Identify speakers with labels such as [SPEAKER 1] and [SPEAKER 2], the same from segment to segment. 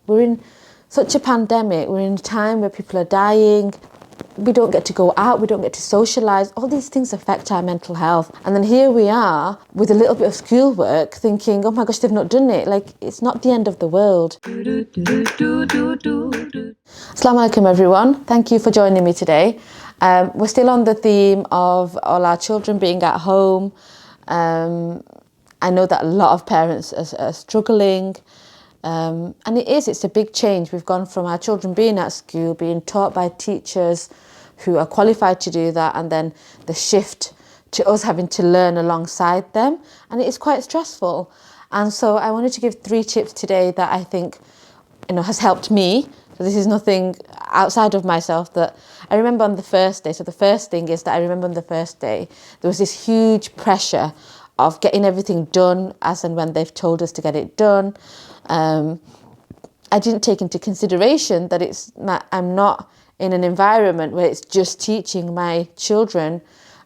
[SPEAKER 1] we're in such a pandemic, we're in a time where people are dying, we don't get to go out, we don't get to socialise, all these things affect our mental health. And then here we are with a little bit of schoolwork thinking, oh my gosh, they've not done it. Like, it's not the end of the world. Assalamu alaikum everyone, thank you for joining me today. We're still on the theme of all our children being at home. I know that a lot of parents are struggling. And it's a big change. We've gone from our children being at school, being taught by teachers who are qualified to do that, and then the shift to us having to learn alongside them. And it is quite stressful. And so I wanted to give 3 tips today that I think, has helped me. So this is nothing outside of myself that I remember on the first day. So the first thing is that I remember on the first day, there was this huge pressure of getting everything done as and when they've told us to get it done. I didn't take into consideration that I'm not in an environment where it's just teaching. My children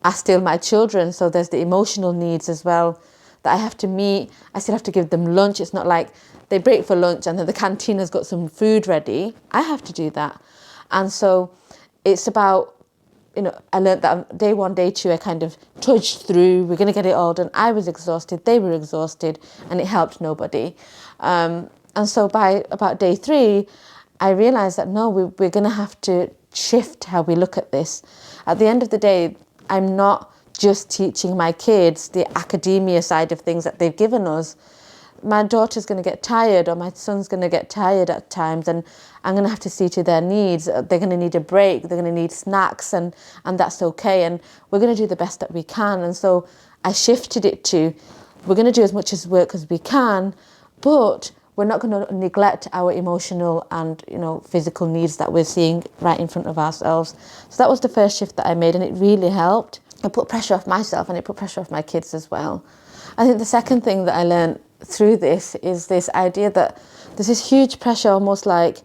[SPEAKER 1] are still my children, so there's the emotional needs as well that I have to meet. I still have to give them lunch. It's not like they break for lunch and then the canteen has got some food ready. I have to do that. And so it's about, I learned that on day 1, day 2, I kind of trudged through. We're going to get it all done. I was exhausted. They were exhausted, and it helped nobody. And so by about day 3, I realised that no, we're going to have to shift how we look at this. At the end of the day, I'm not just teaching my kids the academia side of things that they've given us. My daughter's going to get tired, or my son's going to get tired at times, and I'm going to have to see to their needs. They're going to need a break, they're going to need snacks, and that's okay. And we're going to do the best that we can. And so I shifted it to, we're going to do as much as work as we can, but we're not going to neglect our emotional and, physical needs that we're seeing right in front of ourselves. So that was the first shift that I made, and it really helped. I put pressure off myself, and it put pressure off my kids as well. I think the second thing that I learned through this is this idea that there's this huge pressure, almost like,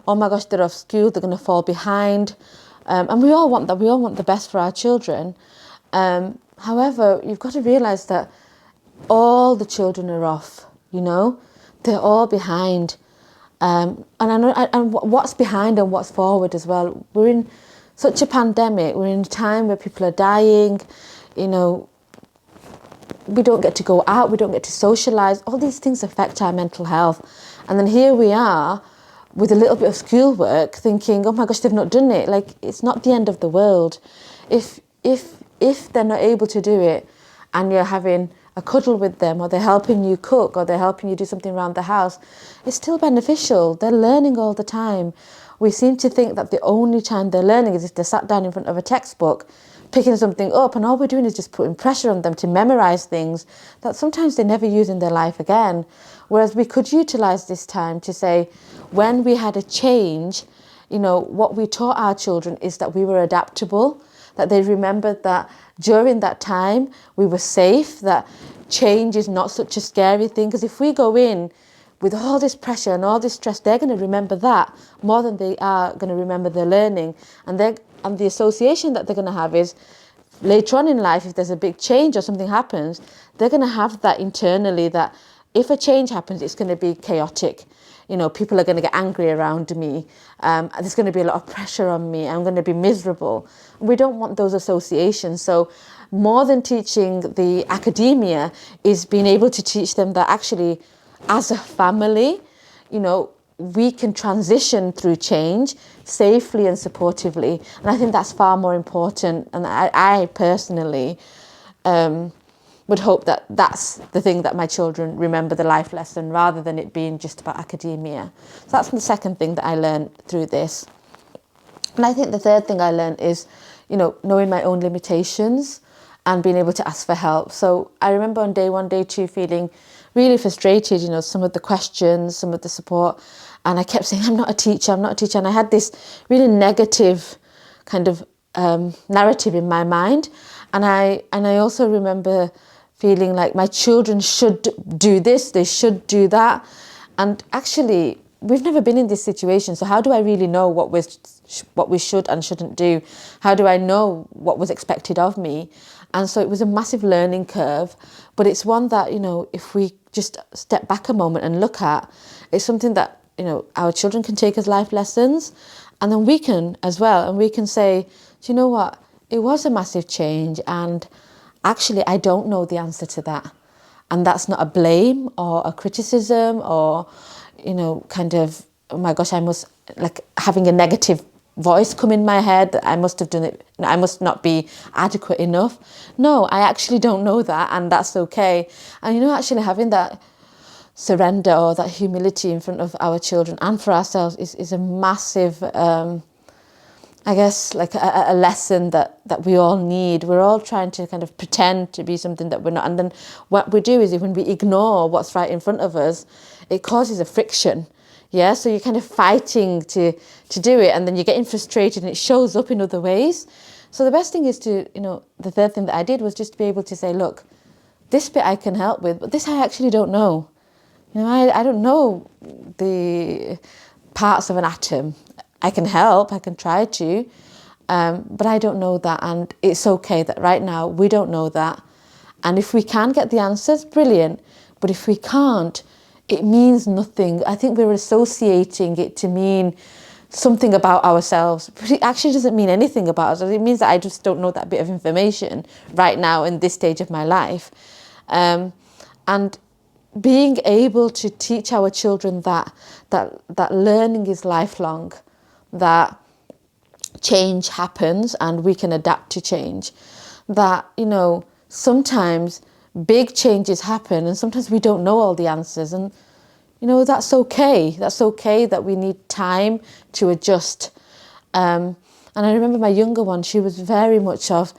[SPEAKER 1] oh my gosh, they're off school, they're going to fall behind. And we all want that. We all want the best for our children. However, you've got to realise that all the children are off, they're all behind. And what's behind and what's forward as well. We're in such a pandemic. We're in a time where people are dying, we don't get to go out, we don't get to socialise. All these things affect our mental health. And then here we are with a little bit of schoolwork thinking, oh my gosh, they've not done it. Like, it's not the end of the world. If they're not able to do it, and you're having a cuddle with them, or they're helping you cook, or they're helping you do something around the house, it's still beneficial. They're learning all the time. We seem to think that the only time they're learning is if they're sat down in front of a textbook, picking something up, and all we're doing is just putting pressure on them to memorise things that sometimes they never use in their life again. Whereas we could utilise this time to say, when we had a change, what we taught our children is that we were adaptable, that they remembered that during that time we were safe, that change is not such a scary thing. Because if we go in with all this pressure and all this stress, they're going to remember that more than they are going to remember their learning. And the association that they're going to have is, later on in life, if there's a big change or something happens, they're going to have that internally, that if a change happens, it's going to be chaotic. People are going to get angry around me. There's going to be a lot of pressure on me. I'm going to be miserable. We don't want those associations. So more than teaching the academia is being able to teach them that actually, as a family, we can transition through change safely and supportively. And I think that's far more important. And I personally would hope that that's the thing that my children remember, the life lesson, rather than it being just about academia. So that's the second thing that I learned through this. And I think the third thing I learned is, knowing my own limitations and being able to ask for help. So I remember on day 1, day 2, feeling really frustrated, some of the questions, some of the support. And I kept saying, I'm not a teacher. And I had this really negative kind of narrative in my mind. And I also remember feeling like my children should do this, they should do that. And actually, we've never been in this situation. So how do I really know what we should and shouldn't do? How do I know what was expected of me? And so it was a massive learning curve, but it's one that, if we just step back a moment and look at, it's something that our children can take as life lessons, and then we can as well. And we can say, do you know what? It was a massive change, and actually I don't know the answer to that. And that's not a blame or a criticism or, kind of, oh my gosh, I must, like, having a negative voice come in my head that I must have done it, I must not be adequate enough. No, I actually don't know that, and that's okay. And actually having that surrender or that humility in front of our children and for ourselves is a massive, I guess, like a lesson that we all need. We're all trying to kind of pretend to be something that we're not. And then what we do is, when we ignore what's right in front of us, it causes a friction. Yeah, so you're kind of fighting to do it, and then you're getting frustrated, and it shows up in other ways. So the best thing is to, the third thing that I did was just to be able to say, look, this bit I can help with, but this I actually don't know. I don't know the parts of an atom. I can help, I can try to, but I don't know that, and it's okay that right now we don't know that. And if we can get the answers, brilliant. But if we can't, it means nothing. I think we're associating it to mean something about ourselves, but it actually doesn't mean anything about us. It means that I just don't know that bit of information right now in this stage of my life. And being able to teach our children that learning is lifelong, that change happens and we can adapt to change, that, sometimes big changes happen and sometimes we don't know all the answers, and that's okay. That's okay that we need time to adjust. And I remember my younger one, she was very much of,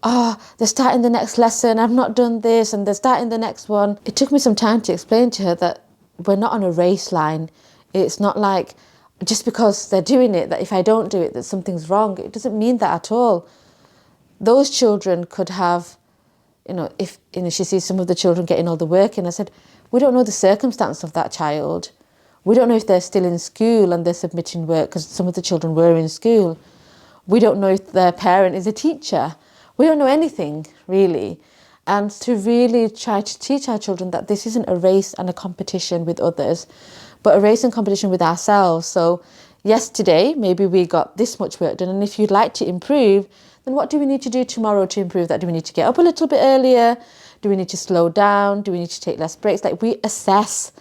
[SPEAKER 1] they're starting the next lesson, I've not done this, and they're starting the next one. It took me some time to explain to her that we're not on a race line. It's not like just because they're doing it, that if I don't do it, that something's wrong. It doesn't mean that at all. Those children could have, if she sees some of the children getting all the work in, I said, we don't know the circumstance of that child. We don't know if they're still in school and they're submitting work, because some of the children were in school. We don't know if their parent is a teacher. We don't know anything, really. And to really try to teach our children that this isn't a race and a competition with others, but a race and competition with ourselves. So yesterday, maybe we got this much work done, and if you'd like to improve, then what do we need to do tomorrow to improve that? Do we need to get up a little bit earlier? Do we need to slow down? Do we need to take less breaks? Like, we assess,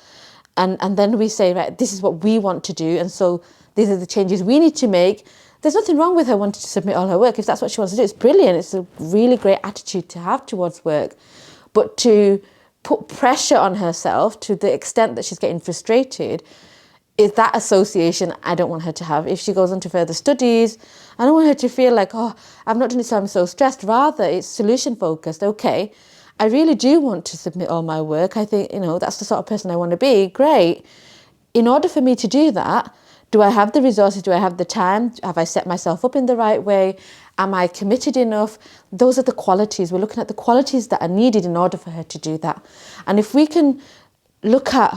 [SPEAKER 1] and then we say, right, this is what we want to do, and so these are the changes we need to make. There's nothing wrong with her wanting to submit all her work. If that's what she wants to do, it's brilliant. It's a really great attitude to have towards work. But to put pressure on herself to the extent that she's getting frustrated, is that association I don't want her to have. If she goes on to further studies, I don't want her to feel like, I've not done it, so I'm so stressed. Rather, it's solution focused. Okay, I really do want to submit all my work. I think, that's the sort of person I want to be. Great. In order for me to do that, do I have the resources? Do I have the time? Have I set myself up in the right way? Am I committed enough? Those are the qualities. We're looking at the qualities that are needed in order for her to do that. And if we can look at,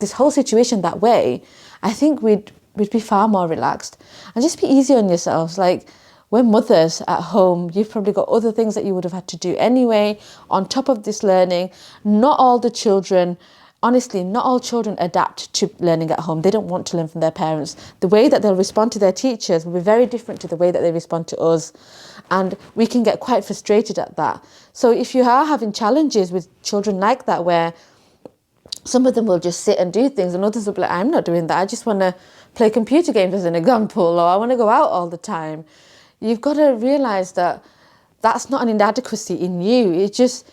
[SPEAKER 1] this whole situation that way, I think we'd be far more relaxed. And just be easy on yourselves. Like, we're mothers at home. You've probably got other things that you would have had to do anyway, on top of this learning. Not all children adapt to learning at home. They don't want to learn from their parents. The way that they'll respond to their teachers will be very different to the way that they respond to us. And we can get quite frustrated at that. So if you are having challenges with children like that, where some of them will just sit and do things and others will be like, I'm not doing that. I just want to play computer games, as an example, or I want to go out all the time. You've got to realise that that's not an inadequacy in you. It's just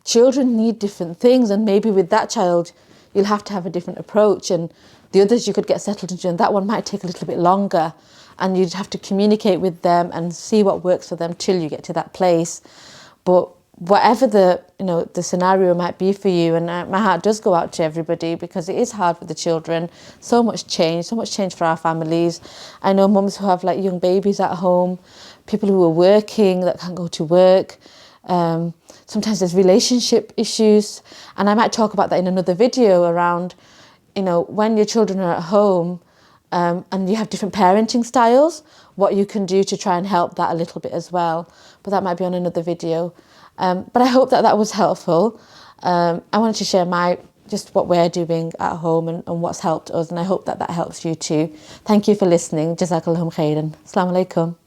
[SPEAKER 1] children need different things, and maybe with that child you'll have to have a different approach, and the others you could get settled into, and that one might take a little bit longer, and you'd have to communicate with them and see what works for them till you get to that place. But whatever the scenario might be for you, and my heart does go out to everybody, because it is hard for the children. So much change for our families. I know mums who have like young babies at home, people who are working that can't go to work. Sometimes there's relationship issues, and I might talk about that in another video around, when your children are at home, and you have different parenting styles, what you can do to try and help that a little bit as well. But that might be on another video. But I hope that was helpful. I wanted to share my just what we're doing at home and what's helped us. And I hope that that helps you too. Thank you for listening. Jazakallahu khairan. Assalamu alaikum.